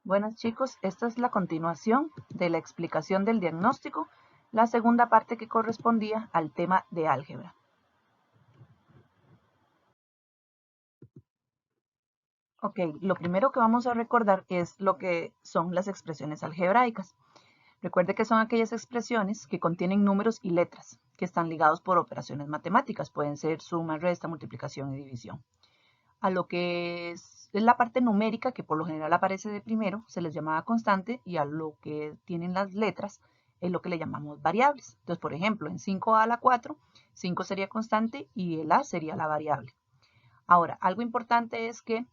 Buenas chicos, esta es la continuación de la explicación del diagnóstico, la segunda parte que correspondía al tema de álgebra. Ok, lo primero que vamos a recordar es lo que son las expresiones algebraicas. Recuerde que son aquellas expresiones que contienen números y letras, que están ligados por operaciones matemáticas, pueden ser suma, resta, multiplicación y división. A lo que es la parte numérica, que por lo general aparece de primero, se les llamaba constante, y a lo que tienen las letras es lo que le llamamos variables. Entonces, por ejemplo, en 5a a la 4, 5 sería constante y el a sería la variable. Ahora, algo importante es que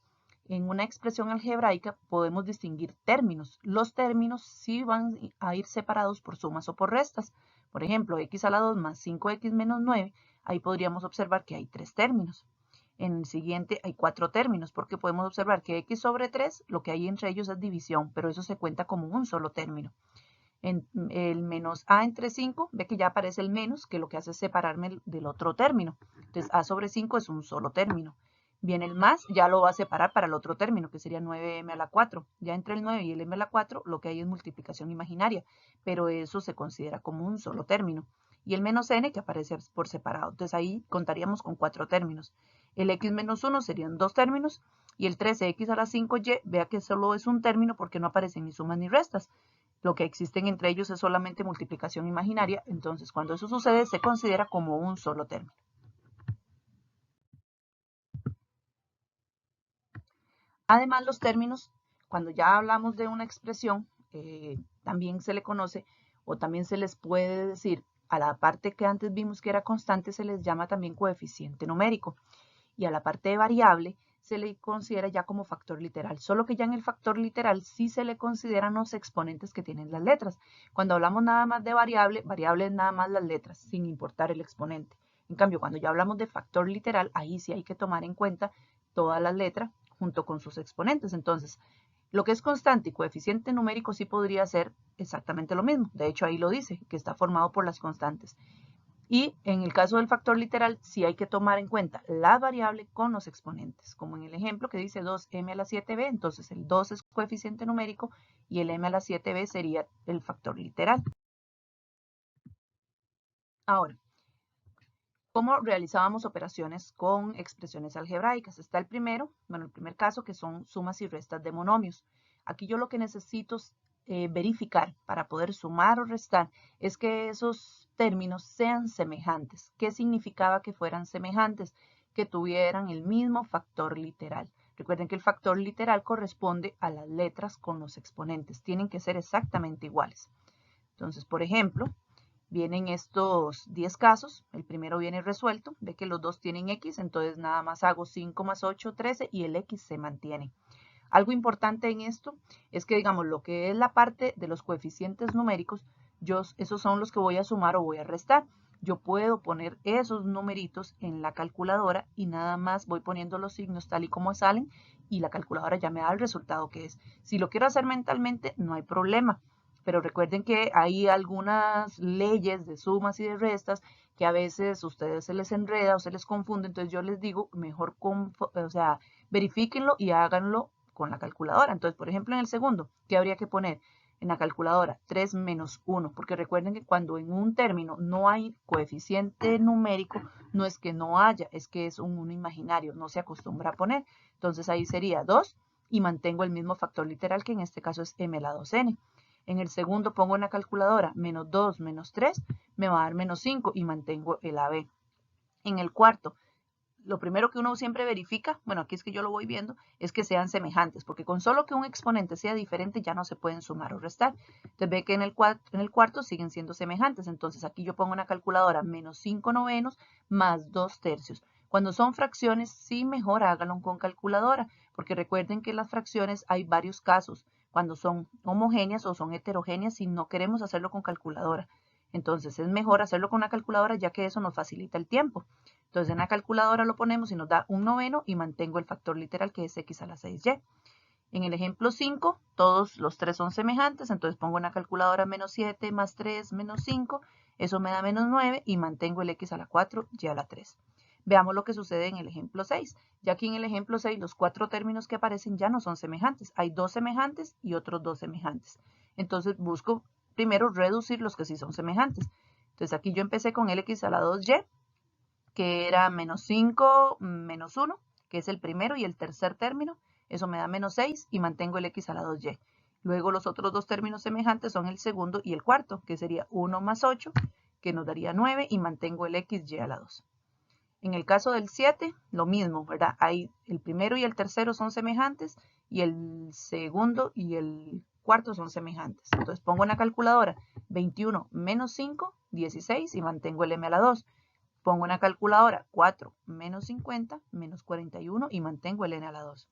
en una expresión algebraica podemos distinguir términos. Los términos sí van a ir separados por sumas o por restas. Por ejemplo, x a la 2 más 5x menos 9, ahí podríamos observar que hay tres términos. En el siguiente hay cuatro términos, porque podemos observar que x sobre 3, lo que hay entre ellos es división, pero eso se cuenta como un solo término. En el menos a entre 5, ve que ya aparece el menos, que lo que hace es separarme del otro término. Entonces a sobre 5 es un solo término. Viene el más, ya lo va a separar para el otro término, que sería 9m a la 4. Ya entre el 9 y el m a la 4, lo que hay es multiplicación imaginaria, pero eso se considera como un solo término. Y el menos n, que aparece por separado. Entonces ahí contaríamos con cuatro términos. El x menos 1 serían dos términos, y el 13x a la 5y, vea que solo es un término porque no aparecen ni sumas ni restas. Lo que existen entre ellos es solamente multiplicación imaginaria, entonces cuando eso sucede se considera como un solo término. Además, los términos, cuando ya hablamos de una expresión, también se le conoce o también se les puede decir a la parte que antes vimos que era constante, se les llama también coeficiente numérico, y a la parte de variable se le considera ya como factor literal, solo que ya en el factor literal sí se le consideran los exponentes que tienen las letras. Cuando hablamos nada más de variable, variable es nada más las letras, sin importar el exponente. En cambio, cuando ya hablamos de factor literal, ahí sí hay que tomar en cuenta todas las letras junto con sus exponentes. Entonces, lo que es constante y coeficiente numérico sí podría ser exactamente lo mismo. De hecho, ahí lo dice, que está formado por las constantes. Y en el caso del factor literal, sí hay que tomar en cuenta la variable con los exponentes, como en el ejemplo que dice 2m a la 7b, entonces el 2 es coeficiente numérico y el m a la 7b sería el factor literal. Ahora, ¿cómo realizábamos operaciones con expresiones algebraicas? Está el primer caso, que son sumas y restas de monomios. Aquí yo lo que necesito verificar para poder sumar o restar es que esos términos sean semejantes. ¿Qué significaba que fueran semejantes? Que tuvieran el mismo factor literal. Recuerden que el factor literal corresponde a las letras con los exponentes. Tienen que ser exactamente iguales. Entonces, por ejemplo, vienen estos 10 casos, el primero viene resuelto, ve que los dos tienen x, entonces nada más hago 5 más 8, 13 y el x se mantiene. Algo importante en esto es que, digamos, lo que es la parte de los coeficientes numéricos, esos son los que voy a sumar o voy a restar. Yo puedo poner esos numeritos en la calculadora y nada más voy poniendo los signos tal y como salen y la calculadora ya me da el resultado que es. Si lo quiero hacer mentalmente, no hay problema. Pero recuerden que hay algunas leyes de sumas y de restas que a veces a ustedes se les enreda o se les confunde, entonces yo les digo, mejor verifíquenlo y háganlo con la calculadora. Entonces, por ejemplo, en el segundo, ¿qué habría que poner en la calculadora? 3 menos 1, porque recuerden que cuando en un término no hay coeficiente numérico, no es que no haya, es que es un 1 imaginario, no se acostumbra a poner. Entonces ahí sería 2 y mantengo el mismo factor literal, que en este caso es m a la 2n. En el segundo pongo en la calculadora menos 2 menos 3, me va a dar menos 5 y mantengo el AB. En el cuarto, lo primero que uno siempre verifica, bueno, aquí es que yo lo voy viendo, es que sean semejantes, porque con solo que un exponente sea diferente ya no se pueden sumar o restar. Entonces ve que en el cuarto siguen siendo semejantes, entonces aquí yo pongo en la calculadora menos 5 novenos más 2 tercios. Cuando son fracciones, sí mejor háganlo con calculadora, porque recuerden que en las fracciones hay varios casos, cuando son homogéneas o son heterogéneas, y no queremos hacerlo con calculadora. Entonces es mejor hacerlo con una calculadora, ya que eso nos facilita el tiempo. Entonces en la calculadora lo ponemos y nos da un noveno y mantengo el factor literal, que es x a la 6y. En el ejemplo 5, todos los tres son semejantes, entonces pongo en la calculadora menos 7 más 3 menos 5, eso me da menos 9 y mantengo el x a la 4 y a la 3. Veamos lo que sucede en el ejemplo 6. Ya aquí en el ejemplo 6 los 4 términos que aparecen ya no son semejantes. Hay 2 semejantes y otros 2 semejantes. Entonces busco primero reducir los que sí son semejantes. Entonces aquí yo empecé con el x a la 2y, que era menos 5 menos 1, que es el primero y el tercer término. Eso me da menos 6 y mantengo el x a la 2y. Luego los otros dos términos semejantes son el segundo y el cuarto, que sería 1 más 8, que nos daría 9 y mantengo el xy a la 2. En el caso del 7, lo mismo, ¿verdad? Hay el primero y el tercero son semejantes y el segundo y el cuarto son semejantes. Entonces pongo en la calculadora 21 menos 5, 16 y mantengo el m a la 2. Pongo en la calculadora 4 menos 50 menos 41 y mantengo el n a la 2.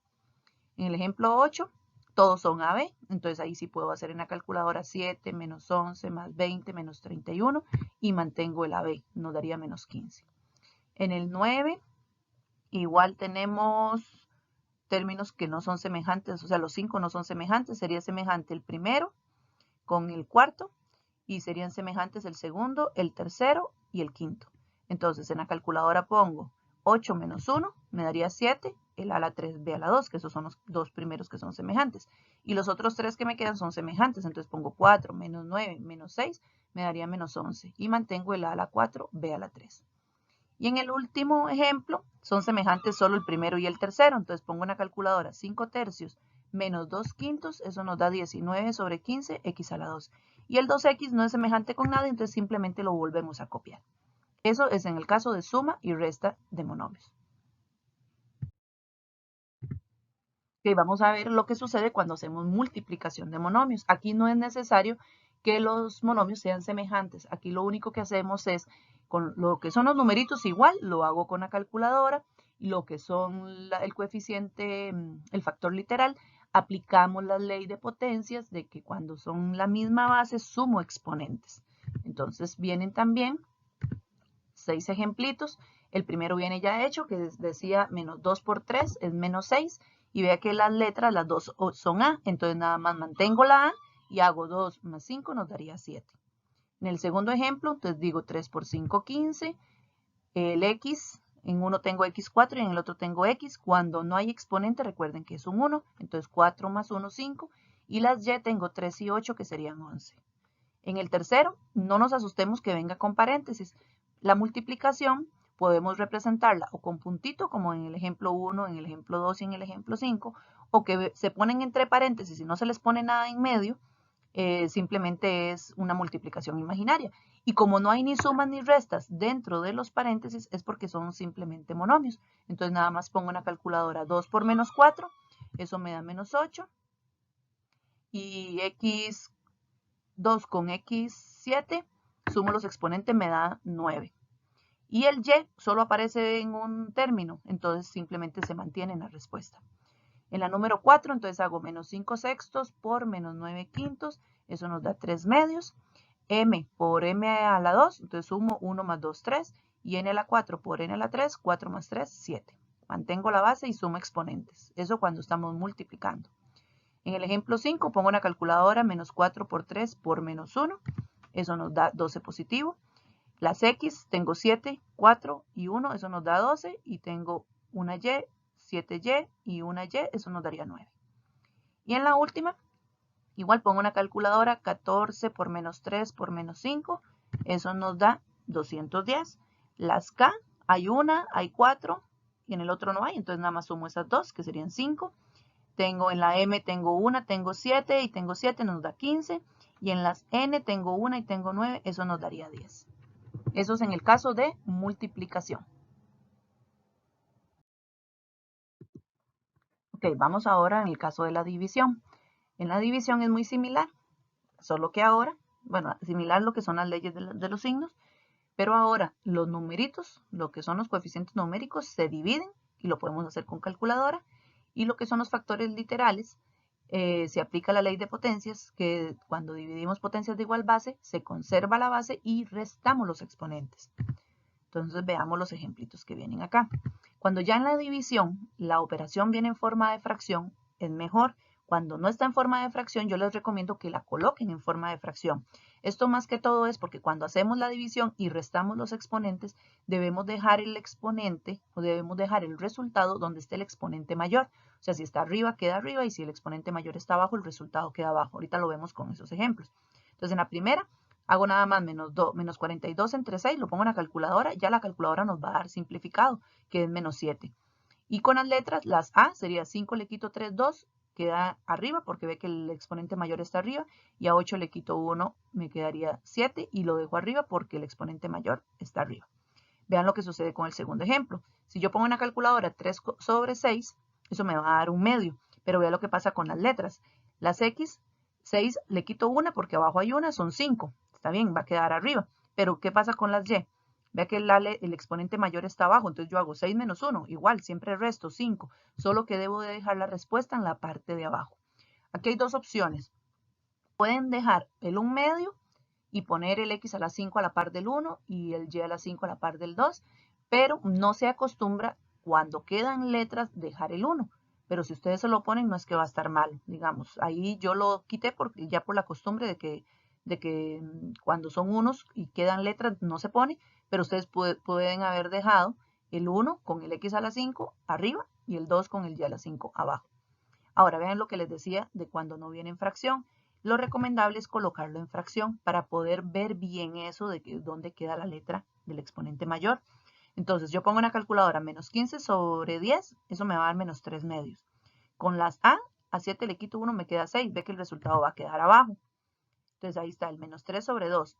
En el ejemplo 8, todos son AB, entonces ahí sí puedo hacer en la calculadora 7 menos 11 más 20 menos 31 y mantengo el AB, nos daría menos 15. En el 9, igual tenemos términos que no son semejantes, o sea, los 5 no son semejantes, sería semejante el primero con el cuarto y serían semejantes el segundo, el tercero y el quinto. Entonces en la calculadora pongo 8 menos 1, me daría 7, el a la 3, b a la 2, que esos son los dos primeros que son semejantes. Y los otros tres que me quedan son semejantes, entonces pongo 4 menos 9 menos 6, me daría menos 11. Y mantengo el a la 4, b a la 3. Y en el último ejemplo son semejantes solo el primero y el tercero. Entonces pongo en la calculadora 5 tercios menos 2 quintos, eso nos da 19 sobre 15, x a la 2. Y el 2x no es semejante con nada, entonces simplemente lo volvemos a copiar. Eso es en el caso de suma y resta de monomios. Okay, vamos a ver lo que sucede cuando hacemos multiplicación de monomios. Aquí no es necesario que los monomios sean semejantes. Aquí lo único que hacemos es, con lo que son los numeritos igual, lo hago con la calculadora. Lo que son el coeficiente, el factor literal, aplicamos la ley de potencias de que cuando son la misma base sumo exponentes. Entonces vienen también 6 ejemplitos. El primero viene ya hecho, que decía menos 2 por 3 es menos 6. Y vea que las letras, las dos son A, entonces nada más mantengo la A y hago 2 más 5 nos daría 7. En el segundo ejemplo, entonces digo 3 por 5, 15. El X, en uno tengo X4 y en el otro tengo X. Cuando no hay exponente, recuerden que es un 1, entonces 4 más 1, 5. Y las Y tengo 3 y 8, que serían 11. En el tercero, no nos asustemos que venga con paréntesis. La multiplicación podemos representarla o con puntito, como en el ejemplo 1, en el ejemplo 2 y en el ejemplo 5, o que se ponen entre paréntesis y no se les pone nada en medio, simplemente es una multiplicación imaginaria. Y como no hay ni sumas ni restas dentro de los paréntesis, es porque son simplemente monomios. Entonces nada más pongo en la calculadora 2 por menos 4, eso me da menos 8, y x2 con x7, sumo los exponentes, me da 9. Y el y solo aparece en un término, entonces simplemente se mantiene en la respuesta. En la número 4, entonces hago menos 5 sextos por menos 9 quintos, eso nos da 3 medios. M por m a la 2, entonces sumo 1 más 2, 3. Y n a la 4 por n a la 3, 4 más 3, 7. Mantengo la base y sumo exponentes. Eso cuando estamos multiplicando. En el ejemplo 5 pongo una calculadora menos 4 por 3 por menos 1. Eso nos da 12 positivo. Las X, tengo 7, 4 y 1, eso nos da 12. Y tengo una Y, 7Y y una Y, eso nos daría 9. Y en la última, igual pongo una calculadora 14 por menos 3 por menos 5, eso nos da 210. Las K, hay una, hay 4 y en el otro no hay, entonces nada más sumo esas dos, que serían 5. Tengo en la M, tengo una, tengo 7 y tengo 7, nos da 15. Y en las N tengo una y tengo 9, eso nos daría 10. Eso es en el caso de multiplicación. Ok, vamos ahora en el caso de la división. En la división es muy similar, solo que ahora, bueno, similar lo que son las leyes de los signos, pero ahora los numeritos, lo que son los coeficientes numéricos, se dividen y lo podemos hacer con calculadora. Y lo que son los factores literales, se aplica la ley de potencias, que cuando dividimos potencias de igual base, se conserva la base y restamos los exponentes. Entonces veamos los ejemplitos que vienen acá. Cuando ya en la división la operación viene en forma de fracción, es mejor Cuando no está en forma de fracción, yo les recomiendo que la coloquen en forma de fracción. Esto más que todo es porque cuando hacemos la división y restamos los exponentes, debemos dejar el exponente o debemos dejar el resultado donde esté el exponente mayor. O sea, si está arriba, queda arriba, y si el exponente mayor está abajo, el resultado queda abajo. Ahorita lo vemos con esos ejemplos. Entonces, en la primera, hago nada más menos 42 entre 6, lo pongo en la calculadora, ya la calculadora nos va a dar simplificado, que es menos 7. Y con las letras, las A sería 5 le quito 3, 2, queda arriba porque ve que el exponente mayor está arriba, y a 8 le quito 1, me quedaría 7 y lo dejo arriba porque el exponente mayor está arriba. Vean lo que sucede con el segundo ejemplo. Si yo pongo en la calculadora 3 sobre 6, eso me va a dar un medio, pero vean lo que pasa con las letras. Las X, 6 le quito 1 porque abajo hay una, son 5. Está bien, va a quedar arriba. Pero ¿qué pasa con las Y? Vea que el exponente mayor está abajo, entonces yo hago 6 menos 1, igual, siempre resto 5, solo que debo de dejar la respuesta en la parte de abajo. Aquí hay dos opciones. Pueden dejar el 1 medio y poner el X a la 5 a la par del 1 y el Y a la 5 a la par del 2, pero no se acostumbra cuando quedan letras dejar el 1. Pero si ustedes se lo ponen, no es que va a estar mal, digamos. Ahí yo lo quité porque ya por la costumbre de que cuando son unos y quedan letras no se pone, pero ustedes pueden haber dejado el 1 con el X a la 5 arriba y el 2 con el Y a la 5 abajo. Ahora vean lo que les decía de cuando no viene en fracción. Lo recomendable es colocarlo en fracción para poder ver bien eso de dónde queda la letra del exponente mayor. Entonces yo pongo en la calculadora menos 15 sobre 10, eso me va a dar menos 3 medios. Con las a 7 le quito 1, me queda 6, ve que el resultado va a quedar abajo. Entonces ahí está el menos 3 sobre 2.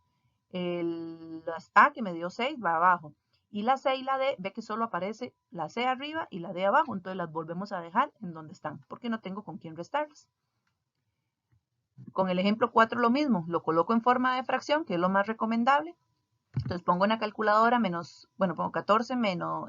Las A que me dio 6 va abajo. Y la C y la D, ve que solo aparece la C arriba y la D abajo. Entonces las volvemos a dejar en donde están, porque no tengo con quién restarlas. Con el ejemplo 4 lo mismo, lo coloco en forma de fracción, que es lo más recomendable. Entonces pongo en la calculadora pongo 14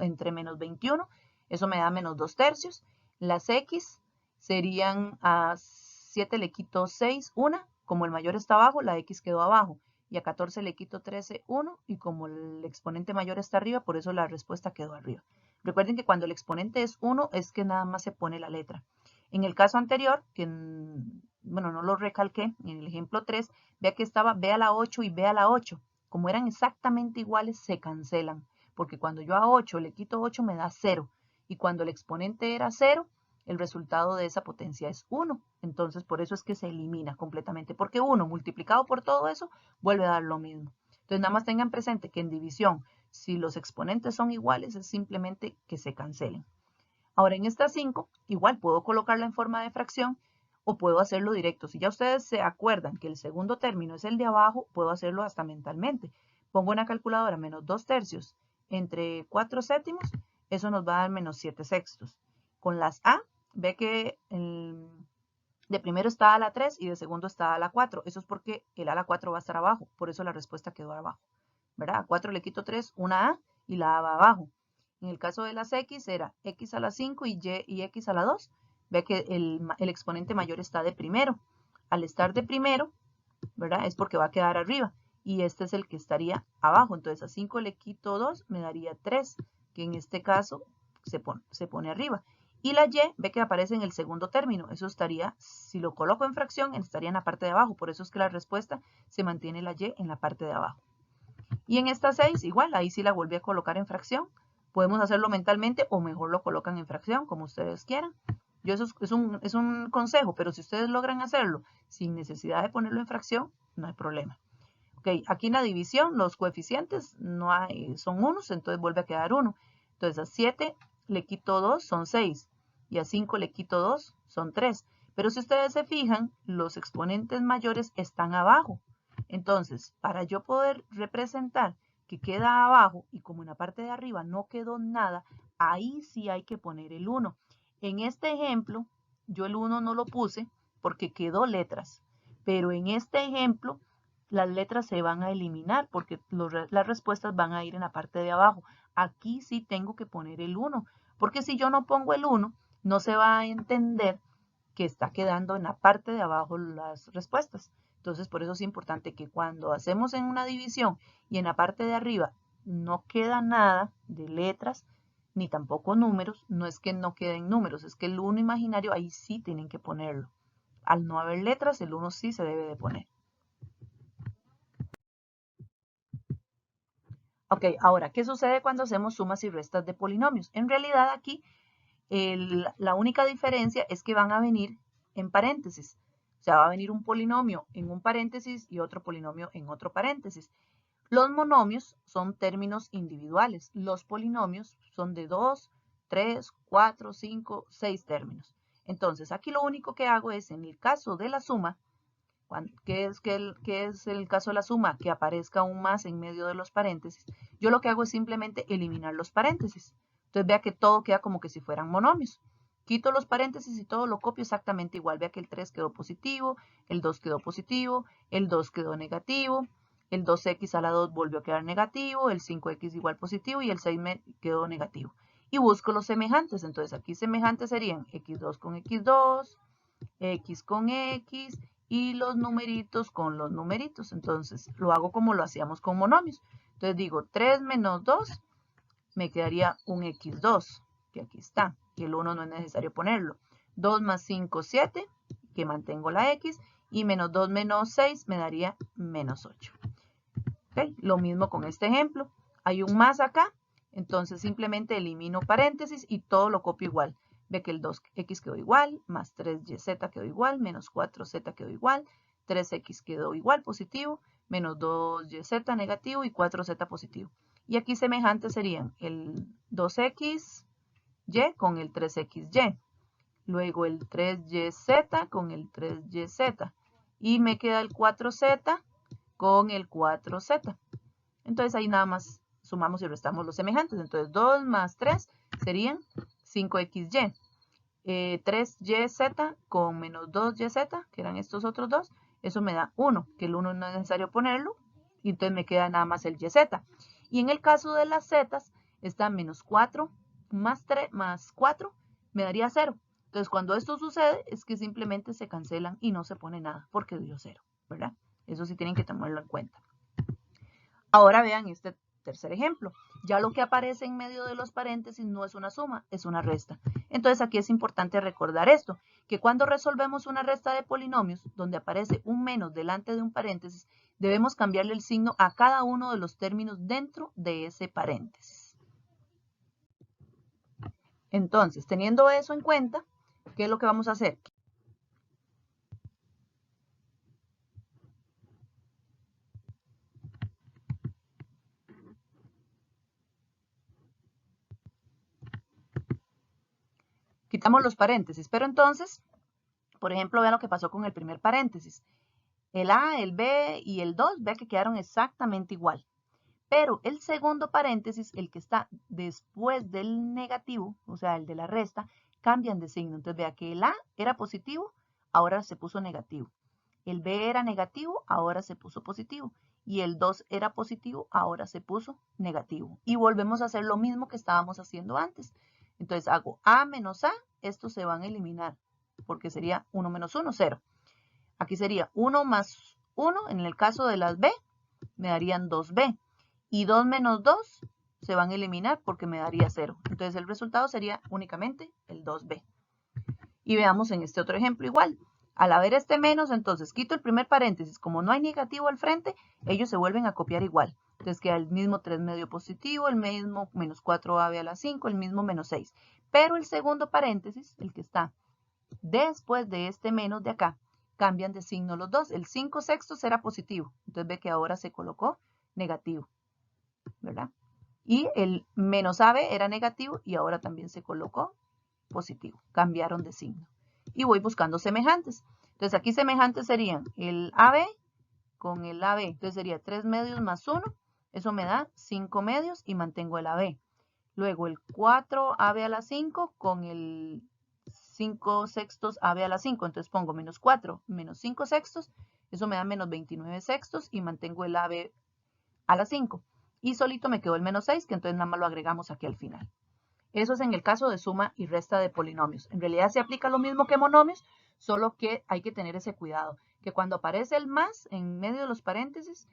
entre menos 21, eso me da menos 2 tercios. Las X serían a 7 le quito 6, 1, como el mayor está abajo, la X quedó abajo. Y a 14 le quito 13, 1, y como el exponente mayor está arriba, por eso la respuesta quedó arriba. Recuerden que cuando el exponente es 1, es que nada más se pone la letra. En el caso anterior, que no lo recalqué, en el ejemplo 3, vea que estaba B a la 8 y B a la 8. Como eran exactamente iguales, se cancelan, porque cuando yo a 8 le quito 8 me da 0, y cuando el exponente era 0, el resultado de esa potencia es 1. Entonces, por eso es que se elimina completamente, porque 1 multiplicado por todo eso vuelve a dar lo mismo. Entonces, nada más tengan presente que en división, si los exponentes son iguales, es simplemente que se cancelen. Ahora, en esta 5, igual puedo colocarla en forma de fracción o puedo hacerlo directo. Si ya ustedes se acuerdan que el segundo término es el de abajo, puedo hacerlo hasta mentalmente. Pongo una calculadora menos 2 tercios entre 4 séptimos, eso nos va a dar menos 7 sextos. Con las A, ve que de primero está a la 3 y de segundo está a la 4. Eso es porque el a la 4 va a estar abajo, por eso la respuesta quedó abajo. ¿Verdad? A 4 le quito 3, una A y la A va abajo. En el caso de las X era X a la 5 y Y y X a la 2. Ve que el exponente mayor está de primero. Al estar de primero, ¿verdad? Es porque va a quedar arriba. Y este es el que estaría abajo. Entonces a 5 le quito 2, me daría 3, que en este caso se pone arriba. Y la Y, ve que aparece en el segundo término. Eso estaría, si lo coloco en fracción, estaría en la parte de abajo. Por eso es que la respuesta se mantiene la Y en la parte de abajo. Y en esta 6, igual, ahí sí la volví a colocar en fracción. Podemos hacerlo mentalmente o mejor lo colocan en fracción, como ustedes quieran. Yo eso es un consejo, pero si ustedes logran hacerlo sin necesidad de ponerlo en fracción, no hay problema. Ok, aquí en la división los coeficientes son unos, entonces vuelve a quedar 1. Entonces a 7 le quito 2, son 6. Y a 5 le quito 2, son 3. Pero si ustedes se fijan, los exponentes mayores están abajo. Entonces, para yo poder representar que queda abajo y como en la parte de arriba no quedó nada, ahí sí hay que poner el 1. En este ejemplo, yo el 1 no lo puse porque quedó letras. Pero en este ejemplo, las letras se van a eliminar porque las respuestas van a ir en la parte de abajo. Aquí sí tengo que poner el 1, porque si yo no pongo el 1, no se va a entender que está quedando en la parte de abajo las respuestas. Entonces, por eso es importante que cuando hacemos en una división y en la parte de arriba no queda nada de letras, ni tampoco números, no es que no queden números, es que el 1 imaginario ahí sí tienen que ponerlo. al no haber letras, el 1 sí se debe de poner. Ok, ahora, ¿qué sucede cuando hacemos sumas y restas de polinomios? En realidad aquí la única diferencia es que van a venir en paréntesis. O sea, va a venir un polinomio en un paréntesis y otro polinomio en otro paréntesis. Los monomios son términos individuales. Los polinomios son de 2, 3, 4, 5, 6 términos. Entonces, aquí lo único que hago es, en el caso de la suma, ¿qué es el caso de la suma? Que aparezca un más en medio de los paréntesis. Yo lo que hago es simplemente eliminar los paréntesis. Entonces vea que todo queda como que si fueran monomios. Quito los paréntesis y todo lo copio exactamente igual. Vea que el 3 quedó positivo, el 2 quedó positivo, el 2 quedó negativo, el 2x a la 2 volvió a quedar negativo, el 5x igual positivo y el 6 quedó negativo. Y busco los semejantes. Entonces aquí semejantes serían x2 con x2, x con x y los numeritos con los numeritos. Entonces lo hago como lo hacíamos con monomios. Entonces digo 3 menos 2 me quedaría un x2, que aquí está, y el 1 no es necesario ponerlo. 2 más 5, 7, que mantengo la x, y menos 2 menos 6 me daría menos 8. ¿Okay? Lo mismo con este ejemplo. Hay un más acá, entonces simplemente elimino paréntesis y todo lo copio igual. Ve que el 2x quedó igual, más 3yz quedó igual, menos 4z quedó igual, 3x quedó igual, positivo, menos 2yz negativo y 4z positivo. Y aquí semejantes serían el 2xy con el 3xy. Luego el 3yz con el 3yz. Y me queda el 4z con el 4z. Entonces ahí nada más sumamos y restamos los semejantes. Entonces 2 más 3 serían 5xy. 3yz con menos 2yz, que eran estos otros dos, eso me da 1, que el 1 no es necesario ponerlo, y entonces me queda nada más el yz. Y en el caso de las z, está menos 4 más 3 más 4, me daría 0. Entonces cuando esto sucede, es que simplemente se cancelan y no se pone nada, porque dio 0, ¿verdad? Eso sí tienen que tomarlo en cuenta. Ahora vean este tercer ejemplo. Ya lo que aparece en medio de los paréntesis no es una suma, es una resta. Entonces aquí es importante recordar esto, que cuando resolvemos una resta de polinomios, donde aparece un menos delante de un paréntesis, debemos cambiarle el signo a cada uno de los términos dentro de ese paréntesis. Entonces, teniendo eso en cuenta, ¿qué es lo que vamos a hacer? Quitamos los paréntesis, pero entonces, por ejemplo, vean lo que pasó con el primer paréntesis. El A, el B y el 2, vea que quedaron exactamente igual. Pero el segundo paréntesis, el que está después del negativo, o sea, el de la resta, cambian de signo. Entonces vea que el A era positivo, ahora se puso negativo. El B era negativo, ahora se puso positivo. Y el 2 era positivo, ahora se puso negativo. Y volvemos a hacer lo mismo que estábamos haciendo antes. Entonces hago A menos A, estos se van a eliminar, porque sería 1 menos 1, 0. Aquí sería 1 más 1, en el caso de las B, me darían 2B. Y 2 menos 2 se van a eliminar porque me daría 0. Entonces el resultado sería únicamente el 2B. Y veamos en este otro ejemplo igual. Al haber este menos, entonces quito el primer paréntesis. Como no hay negativo al frente, ellos se vuelven a copiar igual. Entonces queda el mismo 3 medio positivo, el mismo menos 4ab a la 5, el mismo menos 6. Pero el segundo paréntesis, el que está después de este menos de acá, cambian de signo los dos. El 5 sextos era positivo. Entonces ve que ahora se colocó negativo, ¿verdad? Y el menos AB era negativo y ahora también se colocó positivo. Cambiaron de signo. Y voy buscando semejantes. Entonces aquí semejantes serían el AB con el AB. Entonces sería 3 medios más 1. Eso me da 5 medios y mantengo el AB. Luego el 4AB a la 5 con el 5 sextos AB a la 5. Entonces pongo menos 4 menos 5 sextos. Eso me da menos 29 sextos y mantengo el AB a la 5. Y solito me quedó el menos 6, que entonces nada más lo agregamos aquí al final. Eso es en el caso de suma y resta de polinomios. En realidad se aplica lo mismo que monomios, solo que hay que tener ese cuidado, que cuando aparece el más en medio de los paréntesis,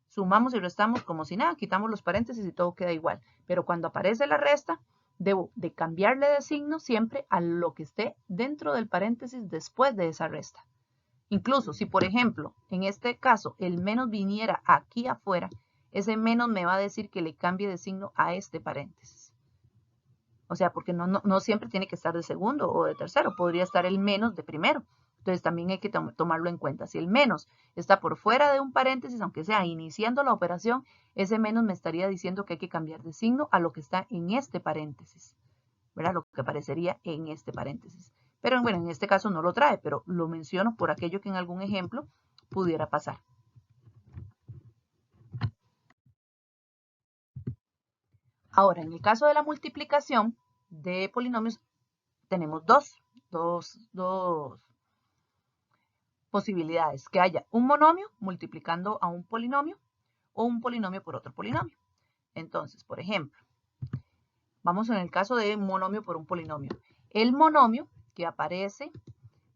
sumamos y restamos como si nada, quitamos los paréntesis y todo queda igual. Pero cuando aparece la resta, debo de cambiarle de signo siempre a lo que esté dentro del paréntesis después de esa resta. Incluso si, por ejemplo, en este caso el menos viniera aquí afuera, ese menos me va a decir que le cambie de signo a este paréntesis. O sea, porque no siempre tiene que estar de segundo o de tercero, podría estar el menos de primero. Entonces también hay que tomarlo en cuenta. Si el menos está por fuera de un paréntesis, aunque sea iniciando la operación, ese menos me estaría diciendo que hay que cambiar de signo a lo que está en este paréntesis, ¿verdad? Lo que aparecería en este paréntesis. Pero bueno, en este caso no lo trae, pero lo menciono por aquello que en algún ejemplo pudiera pasar. Ahora, en el caso de la multiplicación de polinomios, tenemos dos posibilidades. Que haya un monomio multiplicando a un polinomio o un polinomio por otro polinomio. Entonces, por ejemplo, vamos en el caso de monomio por un polinomio. El monomio que aparece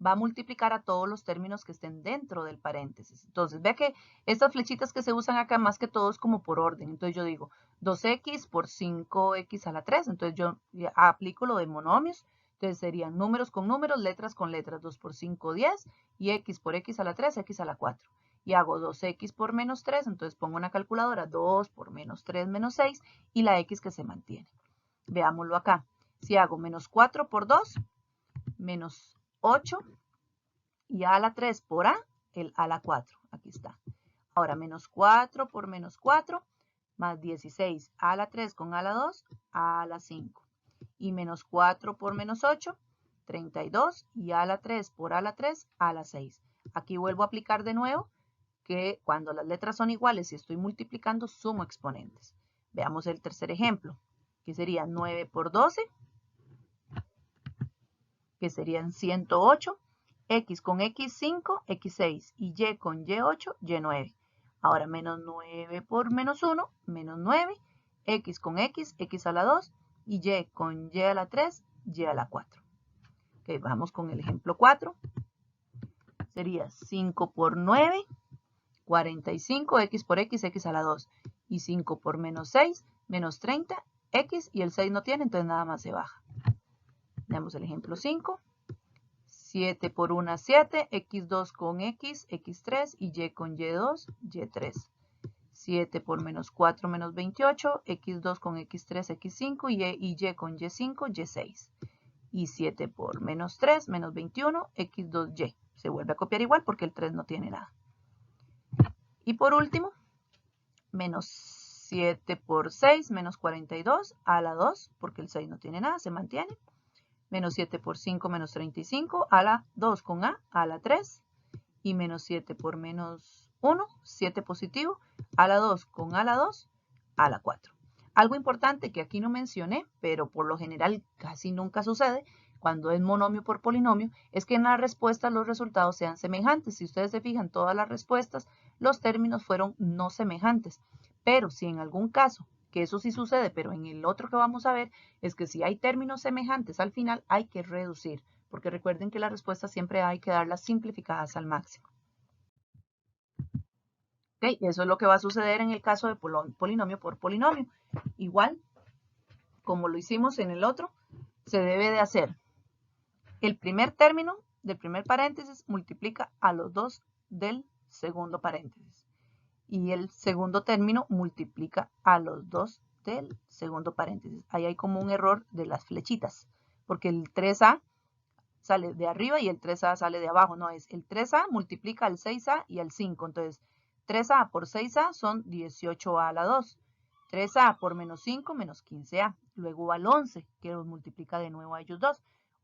va a multiplicar a todos los términos que estén dentro del paréntesis. Entonces, vea que estas flechitas que se usan acá más que todo es como por orden. Entonces yo digo 2x por 5x a la 3. Entonces yo aplico lo de monomios. Entonces serían números con números, letras con letras. 2 por 5, 10. Y x por x a la 3, x a la 4. Y hago 2x por menos 3. Entonces pongo una calculadora. 2 por menos 3 menos 6. Y la x que se mantiene. Veámoslo acá. Si hago menos 4 por 2, menos 8, y a la 3 por a, el a la 4. Aquí está. Ahora, menos 4 por menos 4, más 16. A la 3 con a la 2, a la 5. Y menos 4 por menos 8, 32. Y a la 3 por a la 3, a la 6. Aquí vuelvo a aplicar de nuevo que cuando las letras son iguales y estoy multiplicando, sumo exponentes. Veamos el tercer ejemplo, que sería 9 por 12, que serían 108. X con X5, X6 y Y con Y8, Y9. Ahora menos 9 por menos 1, menos 9. X con X, X a la 2 y Y con Y a la 3, Y a la 4. Ok, vamos con el ejemplo 4. Sería 5 por 9, 45, X por X, X a la 2. Y 5 por menos 6, menos 30, X y el 6 no tiene, entonces nada más se baja. Veamos el ejemplo 5. 7 por 1, 7, x2 con x, x3 y y con y2, y3. 7 por menos 4, menos 28, x2 con x3, x5 y y con y5, y6. Y 7 por menos 3, menos 21, x2y. Se vuelve a copiar igual porque el 3 no tiene nada. Y por último, menos 7 por 6, menos 42, a la 2, porque el 6 no tiene nada, se mantiene. Menos 7 por 5, menos 35, a la 2 con a la 3. Y menos 7 por menos 1, 7 positivo, a la 2 con a la 2, a la 4. Algo importante que aquí no mencioné, pero por lo general casi nunca sucede cuando es monomio por polinomio, es que en la respuesta los resultados sean semejantes. Si ustedes se fijan, todas las respuestas, los términos fueron no semejantes. Pero si en algún caso, que eso sí sucede, pero en el otro que vamos a ver, es que si hay términos semejantes al final hay que reducir, porque recuerden que las respuestas siempre hay que darlas simplificadas al máximo. Okay, eso es lo que va a suceder en el caso de polinomio por polinomio. Igual, como lo hicimos en el otro, se debe de hacer el primer término del primer paréntesis multiplica a los dos del segundo paréntesis. Y el segundo término multiplica a los dos del segundo paréntesis. Ahí hay como un error de las flechitas, porque el 3a sale de arriba y el 3a sale de abajo. No, es el 3a multiplica al 6a y al 5. Entonces, 3a por 6a son 18a a la 2. 3a por menos 5, menos 15a. Luego al 11, que los multiplica de nuevo a ellos dos.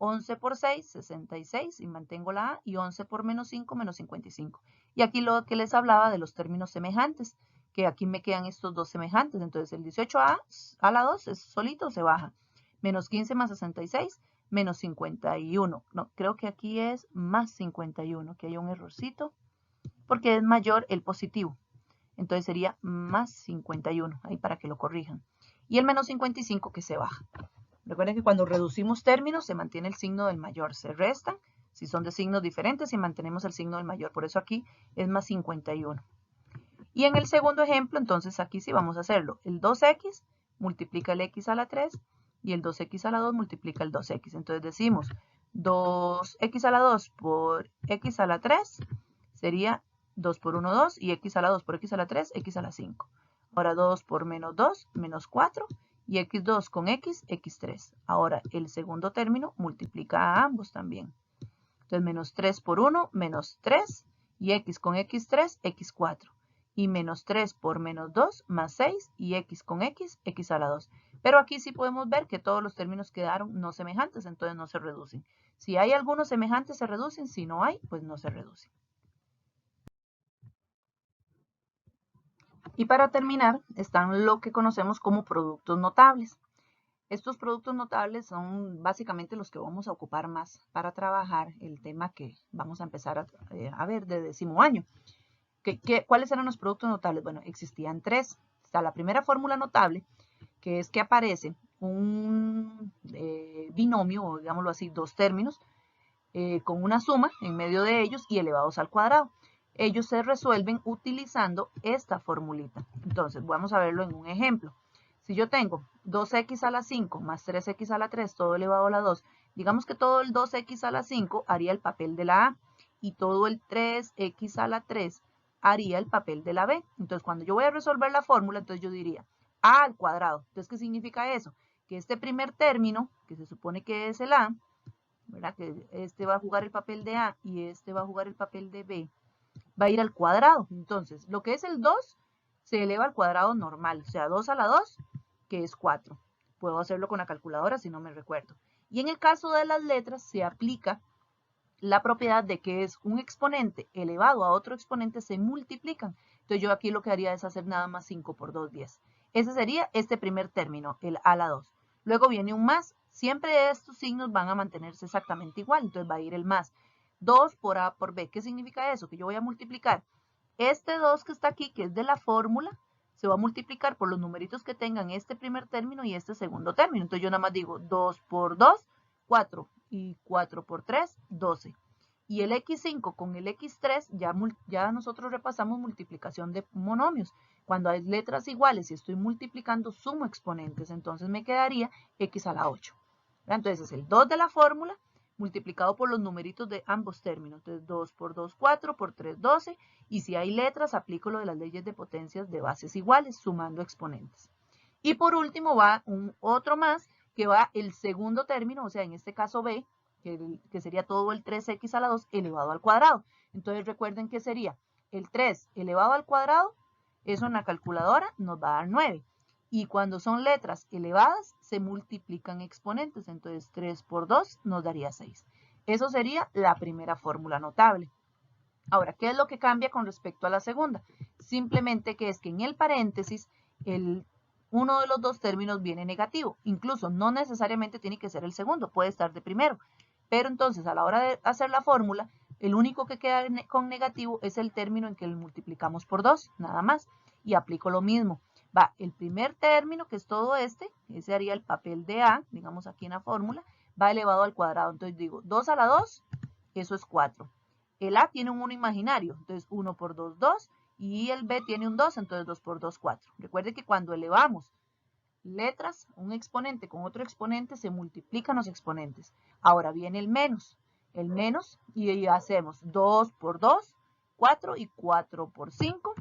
11 por 6, 66, y mantengo la a. Y 11 por menos 5, menos 55. Y aquí lo que les hablaba de los términos semejantes, que aquí me quedan estos dos semejantes. Entonces, el 18a a la 2 es solito, se baja. Menos 15 más 66, menos 51. No, creo que aquí es más 51, que hay un errorcito, porque es mayor el positivo. Entonces sería más 51, ahí para que lo corrijan. Y el menos 55 que se baja. Recuerden que cuando reducimos términos se mantiene el signo del mayor. Se restan si son de signos diferentes y mantenemos el signo del mayor. Por eso aquí es más 51. Y en el segundo ejemplo, entonces aquí sí vamos a hacerlo. El 2x multiplica el x a la 3 y el 2x a la 2 multiplica el 2x. Entonces decimos 2x a la 2 por x a la 3 sería 2 por 1, 2, y x a la 2 por x a la 3, x a la 5. Ahora 2 por menos 2, menos 4, y x2 con x, x3. Ahora el segundo término multiplica a ambos también. Entonces menos 3 por 1, menos 3, y x con x3, x4. Y menos 3 por menos 2, más 6, y x con x, x a la 2. Pero aquí sí podemos ver que todos los términos quedaron no semejantes, entonces no se reducen. Si hay algunos semejantes, se reducen. Si no hay, pues no se reducen. Y para terminar, están lo que conocemos como productos notables. Estos productos notables son básicamente los que vamos a ocupar más para trabajar el tema que vamos a empezar a ver de 10º año. ¿Cuáles eran los productos notables? Bueno, existían 3. Está la primera fórmula notable, que es que aparece un binomio, o digámoslo así, 2 términos, con una suma en medio de ellos y elevados al cuadrado. Ellos se resuelven utilizando esta formulita. Entonces, vamos a verlo en un ejemplo. Si yo tengo 2x a la 5 más 3x a la 3, todo elevado a la 2, digamos que todo el 2x a la 5 haría el papel de la A y todo el 3x a la 3 haría el papel de la B. Entonces, cuando yo voy a resolver la fórmula, entonces yo diría A al cuadrado. Entonces, ¿qué significa eso? Que este primer término, que se supone que es el A, ¿verdad? Que este va a jugar el papel de A y este va a jugar el papel de B, va a ir al cuadrado. Entonces, lo que es el 2 se eleva al cuadrado normal, o sea, 2 a la 2, que es 4. Puedo hacerlo con la calculadora si no me recuerdo. Y en el caso de las letras se aplica la propiedad de que es un exponente elevado a otro exponente, se multiplican. Entonces yo aquí lo que haría es hacer nada más 5 por 2, 10. Ese sería este primer término, el a la 2. Luego viene un más. Siempre estos signos van a mantenerse exactamente igual. Entonces va a ir el más. 2 por a por b. ¿Qué significa eso? Que yo voy a multiplicar este 2 que está aquí, que es de la fórmula, se va a multiplicar por los numeritos que tengan este primer término y este segundo término. Entonces yo nada más digo 2 por 2, 4, y 4 por 3, 12. Y el x5 con el x3 ya nosotros repasamos multiplicación de monomios. Cuando hay letras iguales y estoy multiplicando, sumo exponentes. Entonces me quedaría x a la 8. Entonces es el 2 de la fórmula multiplicado por los numeritos de ambos términos. Entonces 2 por 2, 4, por 3, 12. Y si hay letras, aplico lo de las leyes de potencias de bases iguales, sumando exponentes. Y por último va otro más, que va el segundo término, o sea, en este caso b, que sería todo el 3x a la 2 elevado al cuadrado. Entonces recuerden que sería el 3 elevado al cuadrado, eso en la calculadora nos va a dar 9. Y cuando son letras elevadas, se multiplican exponentes. Entonces 3 por 2 nos daría 6. Eso sería la primera fórmula notable. Ahora, ¿qué es lo que cambia con respecto a la segunda? Simplemente que es que en el paréntesis, uno de los dos términos viene negativo. Incluso no necesariamente tiene que ser el segundo, puede estar de primero. Pero entonces, a la hora de hacer la fórmula, el único que queda con negativo es el término en que lo multiplicamos por 2, nada más. Y aplico lo mismo. Va el primer término, que es todo ese haría el papel de A, digamos aquí en la fórmula, va elevado al cuadrado. Entonces digo, 2 a la 2, eso es 4. El A tiene un 1 imaginario, entonces 1 por 2, 2, y el B tiene un 2, entonces 2 por 2, 4. Recuerde que cuando elevamos letras, un exponente con otro exponente, se multiplican los exponentes. Ahora viene el menos, y hacemos 2 por 2, 4, y 4 por 5,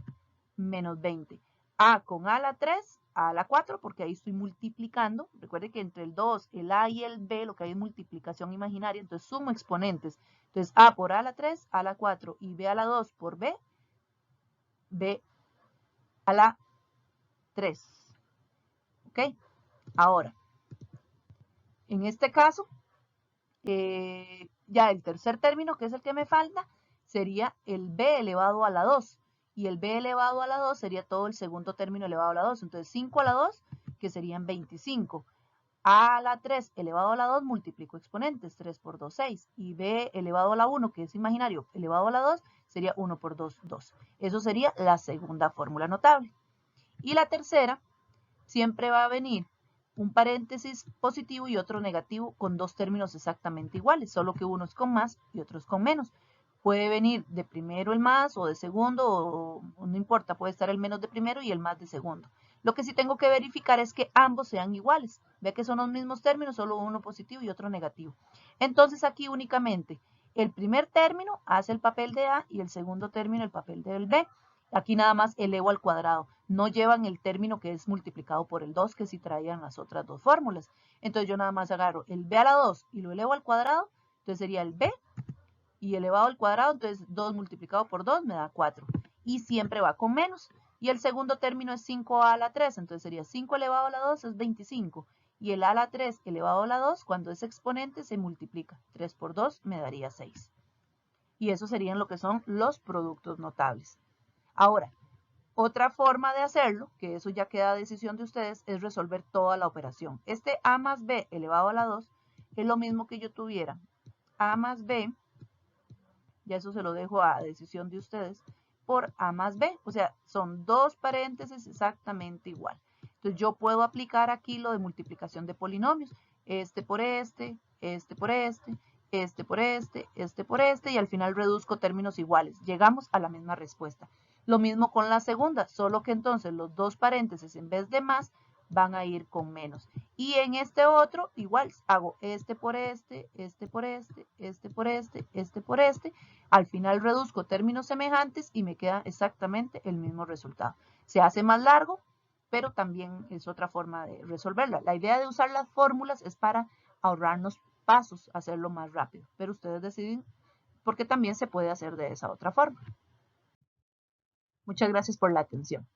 menos 20. A con A a la 3, A a la 4, porque ahí estoy multiplicando. Recuerde que entre el 2, el A y el B, lo que hay es multiplicación imaginaria, entonces sumo exponentes. Entonces A por A a la 3, A a la 4, y B a la 2 por B, B a la 3. ¿Ok? Ahora, en este caso, ya el tercer término, que es el que me falta, sería el b elevado a la 2. Y el b elevado a la 2 sería todo el segundo término elevado a la 2. Entonces 5 a la 2, que serían 25. A la 3 elevado a la 2 multiplico exponentes, 3 por 2, 6. Y b elevado a la 1, que es imaginario, elevado a la 2, sería 1 por 2, 2. Eso sería la segunda fórmula notable. Y la tercera, siempre va a venir un paréntesis positivo y otro negativo con dos términos exactamente iguales, solo que uno es con más y otro es con menos. Puede venir de primero el más o de segundo, o no importa, puede estar el menos de primero y el más de segundo. Lo que sí tengo que verificar es que ambos sean iguales. Ve que son los mismos términos, solo uno positivo y otro negativo. Entonces aquí únicamente el primer término hace el papel de A y el segundo término el papel del B. Aquí nada más elevo al cuadrado. No llevan el término que es multiplicado por el 2, que sí traían las otras dos fórmulas. Entonces yo nada más agarro el B a la 2 y lo elevo al cuadrado. Entonces sería el B y elevado al cuadrado. Entonces 2 multiplicado por 2 me da 4. Y siempre va con menos. Y el segundo término es 5a a la 3. Entonces sería 5 elevado a la 2 es 25. Y el a a la 3 elevado a la 2, cuando es exponente, se multiplica. 3 por 2 me daría 6. Y eso serían lo que son los productos notables. Ahora, otra forma de hacerlo, que eso ya queda a decisión de ustedes, es resolver toda la operación. Este a más b elevado a la 2 es lo mismo que yo tuviera a más b, ya eso se lo dejo a decisión de ustedes, por a más b. O sea, son dos paréntesis exactamente igual. Entonces yo puedo aplicar aquí lo de multiplicación de polinomios. Este por este, este por este, este por este, este por este, y al final reduzco términos iguales. Llegamos a la misma respuesta. Lo mismo con la segunda, solo que entonces los dos paréntesis en vez de más van a ir con menos. Y en este otro, igual, hago este por este, este por este, este por este, este por este. Al final reduzco términos semejantes y me queda exactamente el mismo resultado. Se hace más largo, pero también es otra forma de resolverla. La idea de usar las fórmulas es para ahorrarnos pasos, hacerlo más rápido, pero ustedes deciden porque también se puede hacer de esa otra forma. Muchas gracias por la atención.